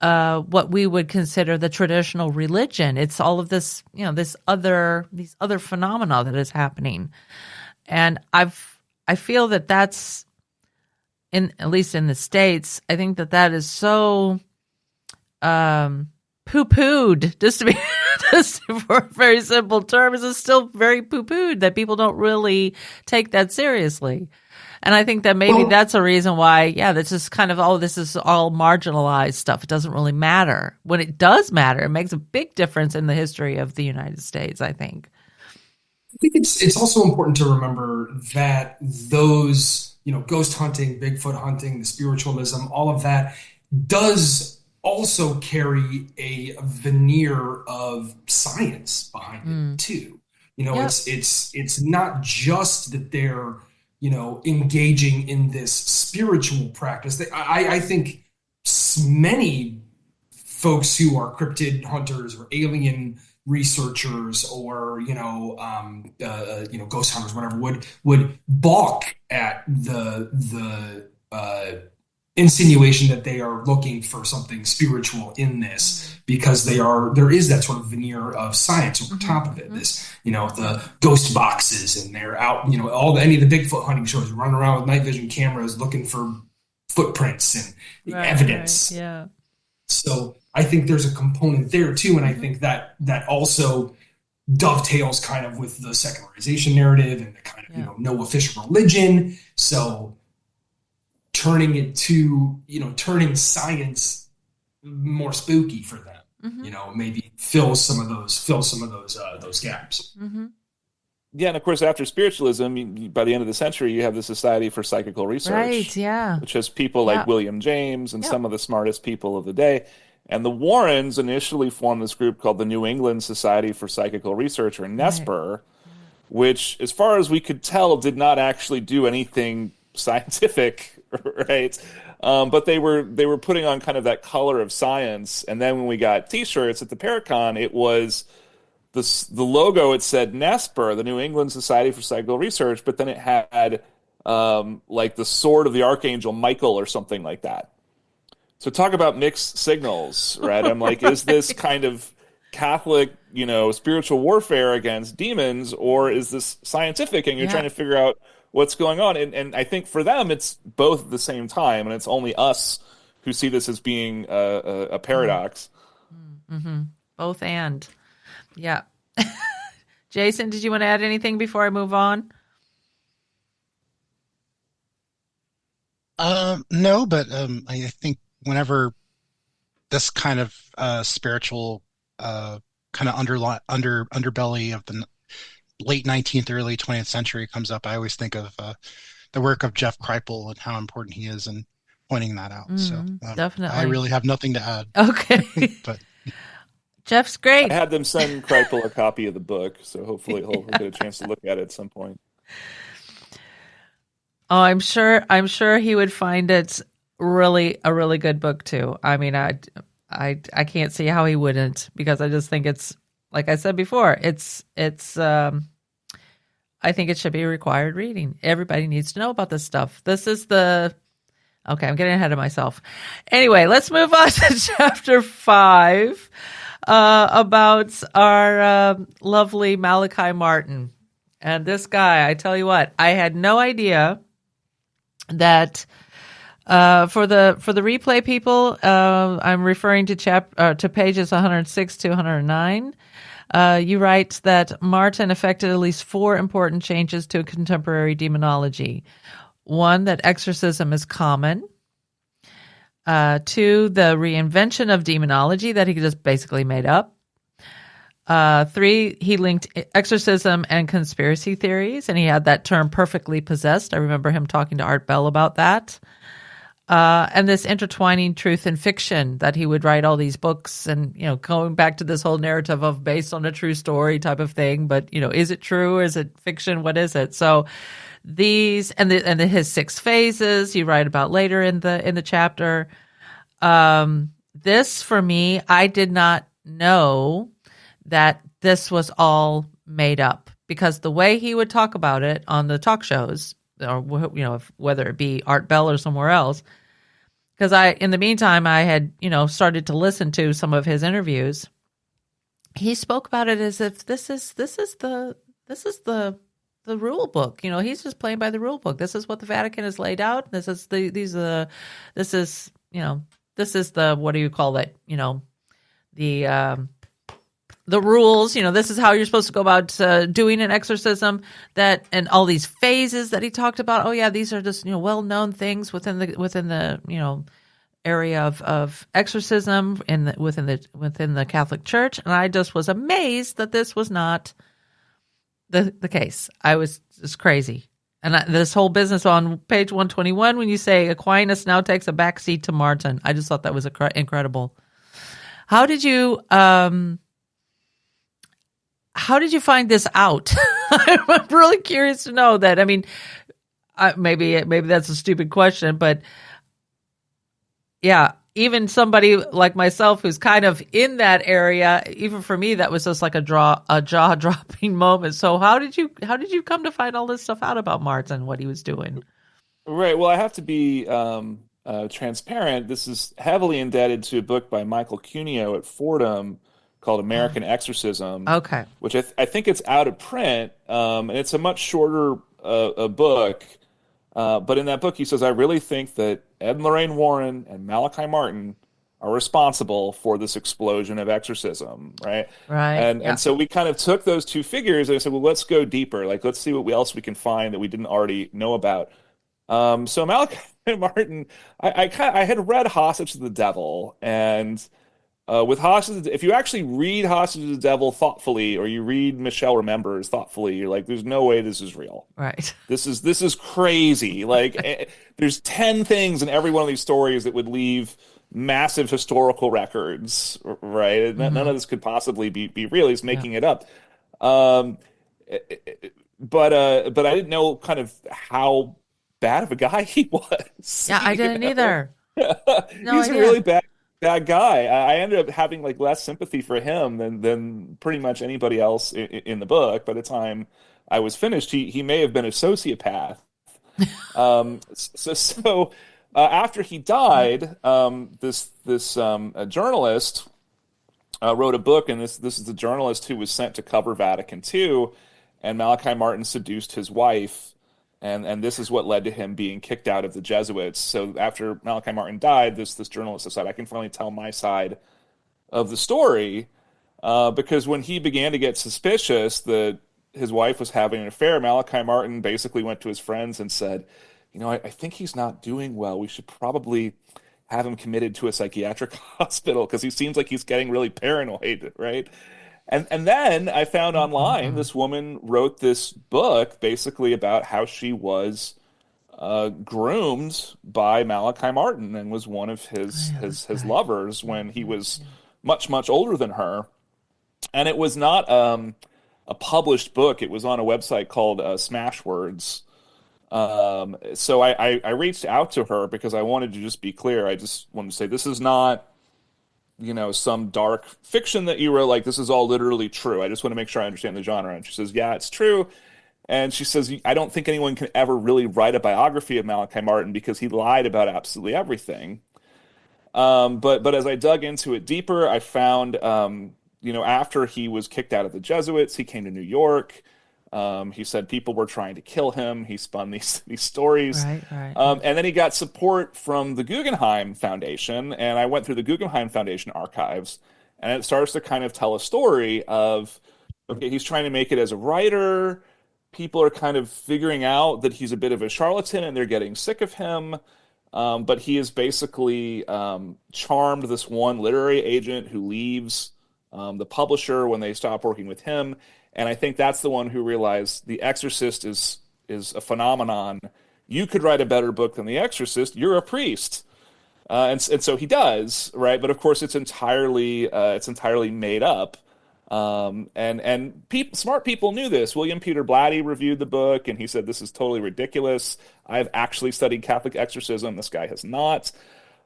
what we would consider the traditional religion. It's all of this these other phenomena that is happening, and I feel that that's at least in the States. I think that is so poo-pooed, just for a very simple term, is still very poo-pooed, that people don't really take that seriously. And I think that maybe that's a reason why, that's just kind of, this is all marginalized stuff. It doesn't really matter. When it does matter, it makes a big difference in the history of the United States, I think. I think it's also important to remember that those, ghost hunting, Bigfoot hunting, the spiritualism, all of that does also carry a veneer of science behind it too. Yep. It's not just that they're, engaging in this spiritual practice. I think many folks who are cryptid hunters or alien researchers or ghost hunters, whatever, would balk at the insinuation that they are looking for something spiritual in this, because there is that sort of veneer of science over top of it. This, the ghost boxes, and they're out, any of the Bigfoot hunting shows, running around with night vision cameras looking for footprints and evidence. Right, yeah. So I think there's a component there too, and I think that also dovetails kind of with the secularization narrative and the kind of no official religion. So turning it to turning science more spooky for them, maybe fill some of those gaps. Mm-hmm. Yeah, and of course, after spiritualism, by the end of the century, you have the Society for Psychical Research, right? Yeah, which has people like William James and some of the smartest people of the day. And the Warrens initially formed this group called the New England Society for Psychical Research, or NESPR, which, as far as we could tell, did not actually do anything scientific, right? But they were putting on kind of that color of science. And then when we got T-shirts at the Paracon, it was the logo. It said NESPR, the New England Society for Psychical Research, but then it had like the sword of the Archangel Michael or something like that. So talk about mixed signals, right? I'm like, is this kind of Catholic, spiritual warfare against demons, or is this scientific and you're trying to figure out what's going on? And I think for them, it's both at the same time, and it's only us who see this as being a paradox. Mm-hmm. Both and. Yeah. Jason, did you want to add anything before I move on? No, but I think whenever this kind of spiritual kind of underbelly of the late 19th, early 20th century comes up, I always think of the work of Jeff Kripal and how important he is in pointing that out. So I Definitely. really have nothing to add, Okay. but Jeff's I great. had them send Kripal a copy of the book, so hopefully he'll get a chance to look at it at some point. Oh, I'm sure he would find it really a really good book too. I mean, I can't see how he wouldn't, because I just think it's, like I said before, it's I think it should be required reading. Everybody needs to know about this stuff. This is the Okay, I'm getting ahead of myself. Anyway, let's move on to chapter 5 about our lovely Malachi Martin. And this guy, I tell you what, I had no idea that for the replay people, I'm referring to to pages 106 to 109. You write that Martin effected at least 4 important changes to contemporary demonology. 1, that exorcism is common. 2, the reinvention of demonology that he just basically made up. 3, he linked exorcism and conspiracy theories, and he had that term perfectly possessed. I remember him talking to Art Bell about that. And this intertwining truth and fiction, that he would write all these books and, going back to this whole narrative of based on a true story type of thing. But, is it true? Is it fiction? What is it? So these and his 6 phases you write about later in the chapter. This, for me, I did not know that this was all made up, because the way he would talk about it on the talk shows, or whether it be Art Bell or somewhere else, because in the meantime I had started to listen to some of his interviews. He spoke about it as if this is the rule book. He's just playing by the rule book. This is what the Vatican has laid out. This is the what do you call it? The rules. This is how you're supposed to go about doing an exorcism. And all these phases that he talked about. Oh yeah, these are just well-known things within the area of exorcism within the Catholic Church. And I just was amazed that this was not the case. I was just crazy. And this whole business on page 121, when you say Aquinas now takes a backseat to Martin, I just thought that was incredible. How did you find this out? I'm really curious to know that. I mean, maybe that's a stupid question, but yeah, even somebody like myself who's kind of in that area, even for me, that was just like a jaw-dropping moment. So how did you come to find all this stuff out about Martin, what he was doing? Right. Well, I have to be transparent. This is heavily indebted to a book by Michael Cuneo at Fordham called American Exorcism. Okay. Which I think it's out of print, and it's a much shorter a book. But in that book, he says, I really think that Ed and Lorraine Warren and Malachi Martin are responsible for this explosion of exorcism, right? Right. And so we kind of took those 2 figures and said, well, let's go deeper. Like, let's see what else we can find that we didn't already know about. So Malachi Martin, I had read Hostage to the Devil, and with Hostage, if you actually read Hostage to the Devil thoughtfully, or you read Michelle Remembers thoughtfully, you're like, there's no way this is real. Right. This is crazy. Like, there's 10 things in every one of these stories that would leave massive historical records, right? Mm-hmm. None of this could possibly be real. He's making it up. But I didn't know kind of how bad of a guy he was. Yeah, I didn't either. No He's idea. a really bad guy. I ended up having like less sympathy for him than pretty much anybody else in the book. By the time I was finished, he may have been a sociopath. After he died, a journalist wrote a book, and this is the journalist who was sent to cover Vatican II, and Malachi Martin seduced his wife. And this is what led to him being kicked out of the Jesuits. So after Malachi Martin died, this journalist decided, I can finally tell my side of the story, because when he began to get suspicious that his wife was having an affair, Malachi Martin basically went to his friends and said, I think he's not doing well. We should probably have him committed to a psychiatric hospital because he seems like he's getting really paranoid, right? And then I found online this woman wrote this book basically about how she was groomed by Malachi Martin and was one of his lovers when he was much older than her. And it was not a published book. It was on a website called Smashwords. So I reached out to her because I wanted to just be clear. I just wanted to say this is not, some dark fiction that you wrote. Like, this is all literally true. I just want to make sure I understand the genre. And she says, yeah, it's true. And she says, I don't think anyone can ever really write a biography of Malachi Martin because he lied about absolutely everything. But as I dug into it deeper, I found, after he was kicked out of the Jesuits, he came to New York. He said people were trying to kill him. He spun these stories. Right. And then he got support from the Guggenheim Foundation. And I went through the Guggenheim Foundation archives, and it starts to kind of tell a story of, okay, he's trying to make it as a writer. People are kind of figuring out that he's a bit of a charlatan and they're getting sick of him. But he has basically charmed this one literary agent who leaves the publisher when they stop working with him. And I think that's the one who realized The Exorcist is a phenomenon. You could write a better book than The Exorcist. You're a priest. And so he does, right? But of course, it's entirely made up. Smart people knew this. William Peter Blatty reviewed the book, and he said, this is totally ridiculous. I've actually studied Catholic exorcism. This guy has not.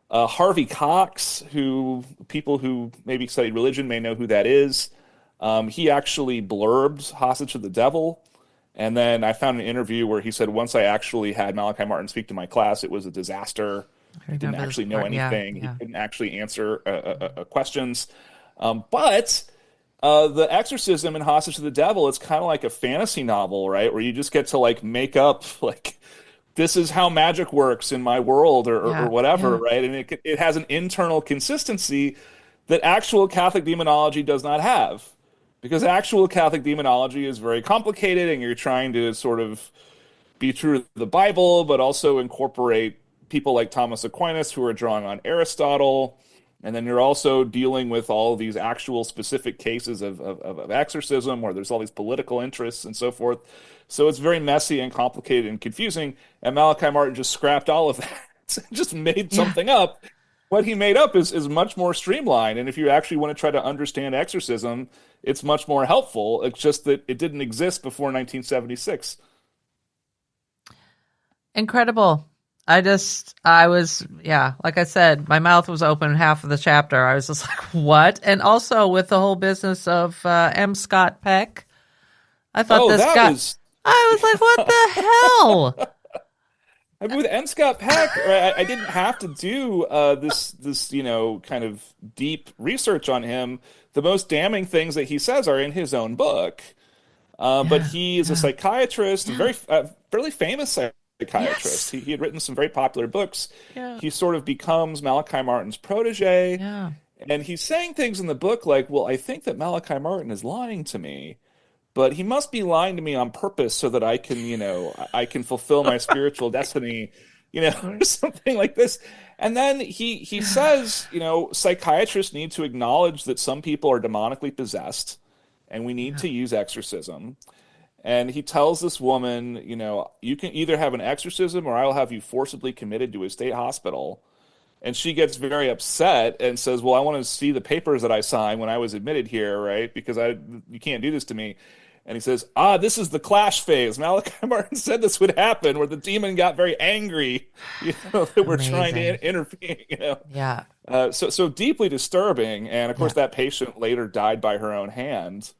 Harvey Cox, who people who maybe studied religion may know who that is. He actually blurbed Hostage to the Devil. And then I found an interview where he said, once I actually had Malachi Martin speak to my class, it was a disaster. He didn't actually know anything. Yeah. He couldn't actually answer questions. But the exorcism in Hostage to the Devil, it's kind of like a fantasy novel, right? Where you just get to make up this is how magic works in my world or whatever, right? And it has an internal consistency that actual Catholic demonology does not have. Because actual Catholic demonology is very complicated, and you're trying to sort of be true to the Bible, but also incorporate people like Thomas Aquinas who are drawing on Aristotle. And then you're also dealing with all of these actual specific cases of exorcism where there's all these political interests and so forth. So it's very messy and complicated and confusing. And Malachi Martin just scrapped all of that, just made something up. What he made up is much more streamlined. And if you actually want to try to understand exorcism, it's much more helpful. It's just that it didn't exist before 1976. Incredible. I was, like I said, my mouth was open half of the chapter. I was just like, what? And also with the whole business of M. Scott Peck, I thought I was like, what the hell? I mean, with M. Scott Peck, right, I didn't have to do this kind of deep research on him. The most damning things that he says are in his own book. But he is a psychiatrist, a fairly famous psychiatrist. He had written some very popular books. Yeah. He sort of becomes Malachi Martin's protege. Yeah. And he's saying things in the book like, well, I think that Malachi Martin is lying to me. But he must be lying to me on purpose so that I can, I can fulfill my spiritual destiny, or something like this. And then he says, psychiatrists need to acknowledge that some people are demonically possessed, and we need to use exorcism. And he tells this woman, you can either have an exorcism or I'll have you forcibly committed to a state hospital. And she gets very upset and says, well, I want to see the papers that I signed when I was admitted here, right? Because you can't do this to me. And he says, this is the clash phase. Malachi Martin said this would happen, where the demon got very angry, that we're trying to intervene, Yeah. So deeply disturbing. And of course, that patient later died by her own hand.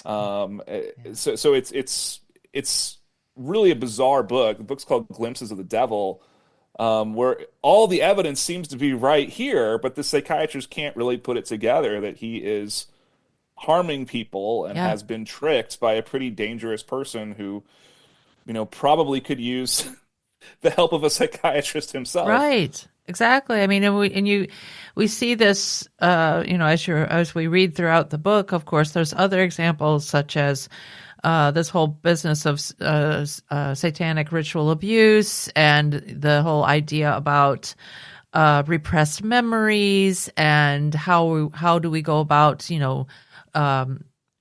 So it's really a bizarre book. The book's called Glimpses of the Devil, where all the evidence seems to be right here, but the psychiatrist can't really put it together that he is harming people and has been tricked by a pretty dangerous person who, probably could use the help of a psychiatrist himself. Right. Exactly. I mean, we see this, as we read throughout the book. Of course, there's other examples such as this whole business of satanic ritual abuse and the whole idea about repressed memories and how do we go about,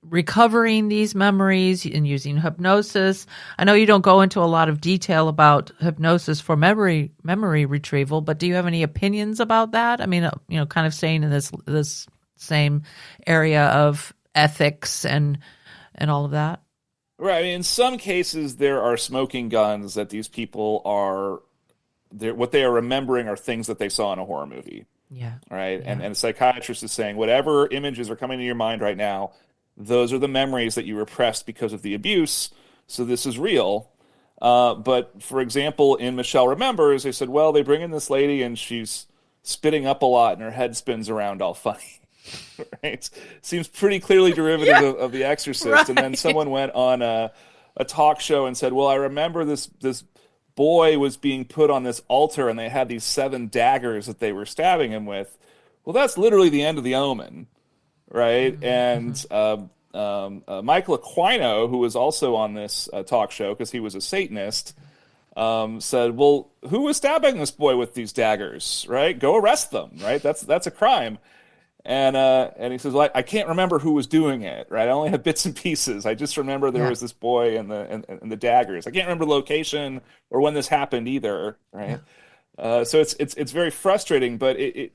recovering these memories and using hypnosis. I know you don't go into a lot of detail about hypnosis for memory retrieval, but do you have any opinions about that? I mean, kind of staying in this same area of ethics and all of that. Right. I mean, in some cases, there are smoking guns that these people what they are remembering are things that they saw in a horror movie. Yeah. Right. Yeah. And a psychiatrist is saying, whatever images are coming to your mind right now, those are the memories that you repressed because of the abuse. So this is real. But for example, in Michelle Remembers, they said, well, they bring in this lady and she's spitting up a lot and her head spins around all funny. Right? Seems pretty clearly derivative of The Exorcist. Right. And then someone went on a talk show and said, well, I remember this boy was being put on this altar and they had these 7 daggers that they were stabbing him with. Well, that's literally the end of The Omen. Right. Mm-hmm. And Michael Aquino, who was also on this talk show because he was a Satanist, said, well, who was stabbing this boy with these daggers? Right. Go arrest them. Right. That's a crime. And he says, well, I can't remember who was doing it. Right. I only have bits and pieces. I just remember there was this boy and the daggers. I can't remember the location or when this happened either. Right. Yeah. So it's very frustrating, but it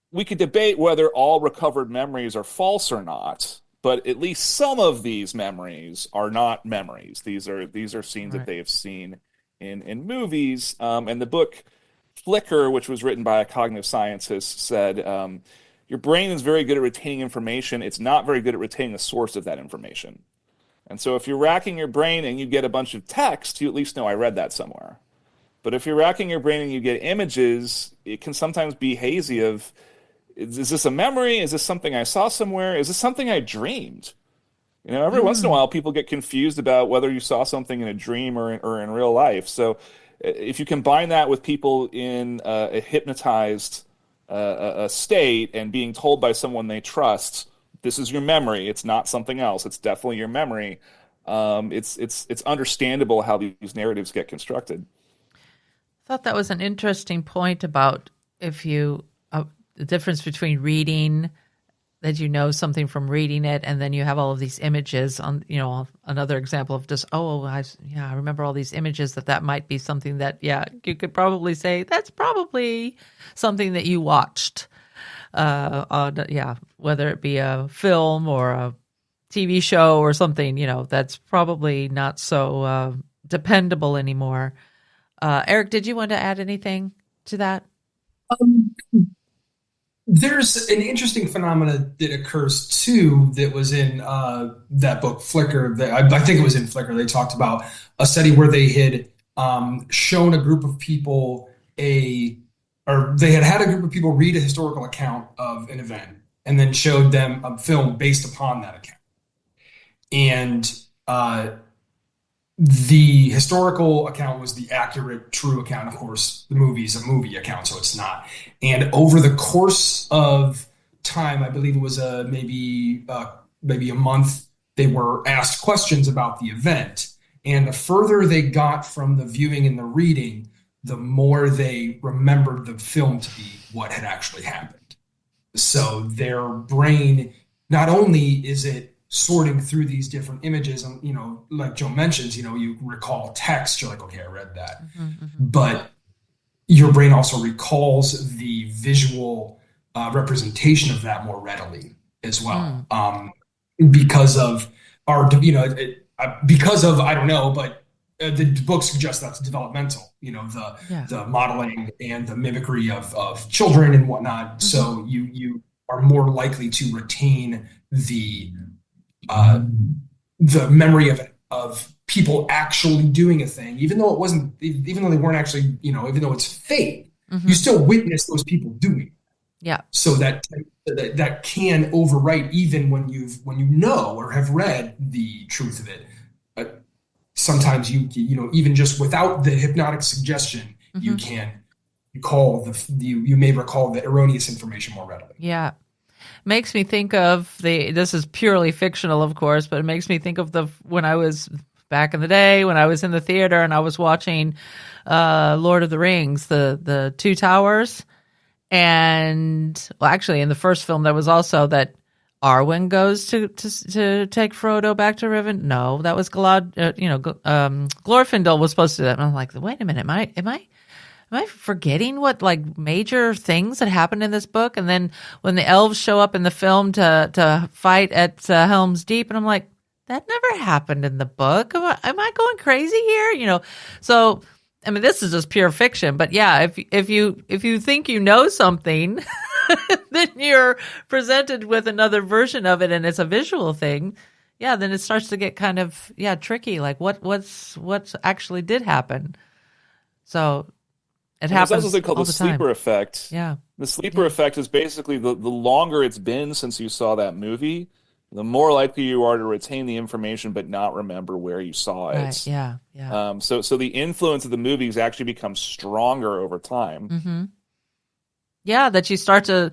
we could debate whether all recovered memories are false or not, but at least some of these memories are not memories. These are scenes that they have seen in movies. And the book Flicker, which was written by a cognitive scientist, said your brain is very good at retaining information. It's not very good at retaining the source of that information. And so if you're racking your brain and you get a bunch of text, you at least know I read that somewhere. But if you're racking your brain and you get images, it can sometimes be hazy of, is this a memory? Is this something I saw somewhere? Is this something I dreamed? Every once in a while, people get confused about whether you saw something in a dream or in real life. So if you combine that with people in a hypnotized state and being told by someone they trust, this is your memory, it's not something else, it's definitely your memory, it's understandable how these narratives get constructed. I thought that was an interesting point about the difference between reading, that something from reading it, and then you have all of these images on, another example of just, I remember all these images that might be something that, you could probably say that's probably something that you watched, whether it be a film or a TV show or something, that's probably not so dependable anymore. Eric, did you want to add anything to that? There's an interesting phenomena that occurs too that was in that book Flicker. I think it was in Flicker. They talked about a study where they had shown a group of people they had a group of people read a historical account of an event and then showed them a film based upon that account. And the historical account was the accurate, true account. Of course, the movie is a movie account, so it's not. And over the course of time, I believe it was maybe a month, they were asked questions about the event. And the further they got from the viewing and the reading, the more they remembered the film to be what had actually happened. So their brain, not only is it sorting through these different images, and like Joe mentions, you recall text, you're like, okay, I read that. But your brain also recalls the visual representation of that more readily as well. Because of I don't know, but the book suggests that's developmental, the modeling and the mimicry of children and whatnot. So you are more likely to retain the memory of people actually doing a thing, even though they weren't actually, even though it's fake, you still witness those people doing it. Yeah. So that can overwrite even when you know or have read the truth of it. Sometimes you even just without the hypnotic suggestion, you may recall the erroneous information more readily. Yeah. Makes me think of this is purely fictional, of course, but it makes me think of when I was back in the day when I was in the theater and I was watching Lord of the Rings, the Two Towers. And well, actually in the first film there was also that Arwen goes to take Frodo back to Riven. No, that was Glorfindel was supposed to do that. And I'm like, wait a minute, am I forgetting what like major things that happened in this book? And then when the elves show up in the film to fight at Helm's Deep, and I'm like, that never happened in the book. Am I going crazy here? So I mean, this is just pure fiction. But yeah, if you think you know something, then you're presented with another version of it, and it's a visual thing. Yeah, then it starts to get kind of tricky. Like what's actually did happen. So. It happens. There's also something called all the time. sleeper effect. Yeah. The sleeper effect is basically the longer it's been since you saw that movie, the more likely you are to retain the information but not remember where you saw it. Right. Yeah. Yeah. So the influence of the movies actually becomes stronger over time. Mm-hmm. Yeah, that you start to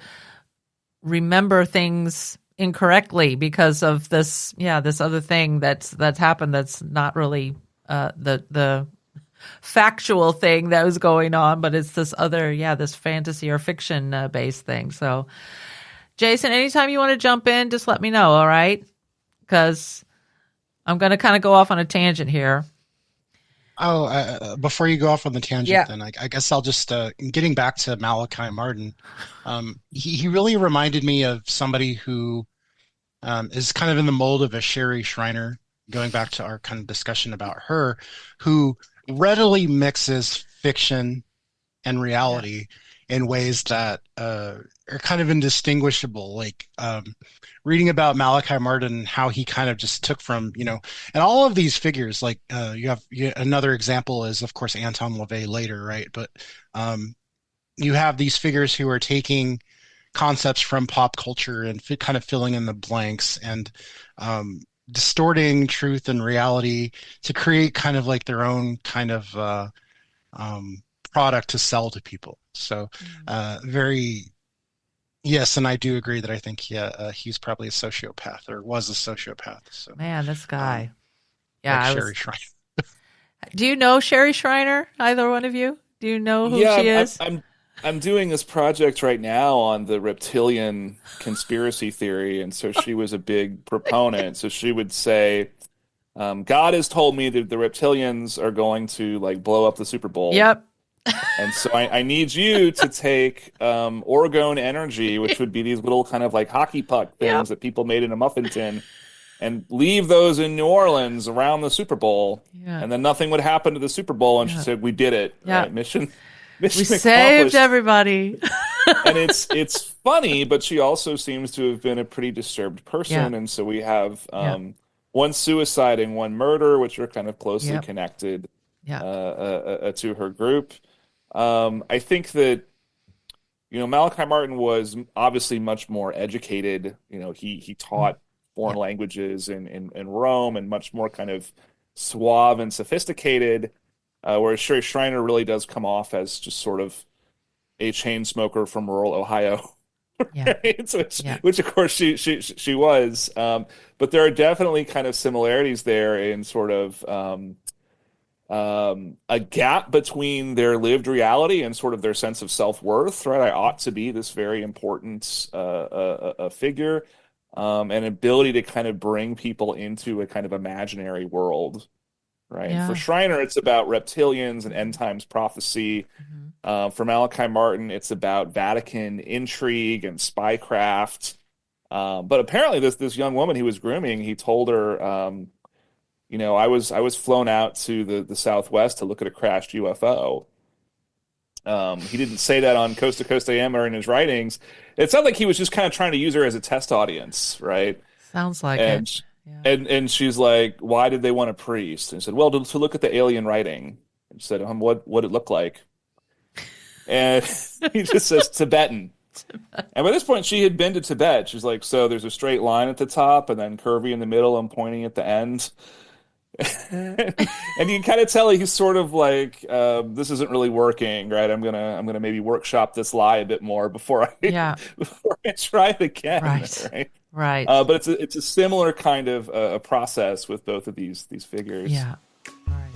remember things incorrectly because of this other thing that's happened that's not really the factual thing that was going on, but it's this other, this fantasy or fiction based thing. So, Jason, anytime you want to jump in, just let me know, all right? Because I'm going to kind of go off on a tangent here. Before you go off on the tangent, then I guess I'll just getting back to Malachi Martin. He really reminded me of somebody who is kind of in the mold of a Sherry Shriner. Going back to our kind of discussion about her, who readily mixes fiction and reality in ways that are kind of indistinguishable. Like reading about Malachi Martin, how he kind of just took from, and all of these figures, like another example is, of course, Anton LaVey later, right? But you have these figures who are taking concepts from pop culture and kind of filling in the blanks and distorting truth and reality to create kind of like their own kind of product to sell to people. So yes, and I do agree that I think he's probably a sociopath or was a sociopath. So man, this guy. Sherry Shriner. Do you know Sherry Shriner? Either one of you? Do you know who she is? I'm doing this project right now on the reptilian conspiracy theory, and so she was a big proponent. So she would say, God has told me that the reptilians are going to like blow up the Super Bowl. Yep. And so I need you to take orgone energy, which would be these little kind of like hockey puck things that people made in a muffin tin, and leave those in New Orleans around the Super Bowl, and then nothing would happen to the Super Bowl. And she said, "We did it. Right? Mission we saved everybody." And it's funny, but she also seems to have been a pretty disturbed person, and so we have one suicide and one murder, which are kind of closely connected to her group. I think that Malachi Martin was obviously much more educated. He taught foreign languages in Rome and much more kind of suave and sophisticated. Whereas Sherry Shriner really does come off as just sort of a chain smoker from rural Ohio, right? Which of course she was. But there are definitely kind of similarities there in sort of a gap between their lived reality and sort of their sense of self-worth, right? I ought to be this very important figure, and ability to kind of bring people into a kind of imaginary world. Right. Yeah. For Shriner, it's about reptilians and end times prophecy. For Malachi Martin, it's about Vatican intrigue and spycraft. But apparently, this young woman he was grooming, he told her, I was flown out to the Southwest to look at a crashed UFO. He didn't say that on Coast to Coast AM or in his writings. It sounded like he was just kind of trying to use her as a test audience, right? Sounds like it. Yeah. And she's like, why did they want a priest? And he said, well, to look at the alien writing. And she said, what it looked like. And he just says Tibetan. And by this point, she had been to Tibet. She's like, so there's a straight line at the top and then curvy in the middle and pointing at the end. and you can kind of tell he's sort of like, this isn't really working, right? I'm gonna maybe workshop this lie a bit more before I Yeah. before I try it again, Right. right? Right. But it's a similar kind of a process with both of these figures. Yeah. Right.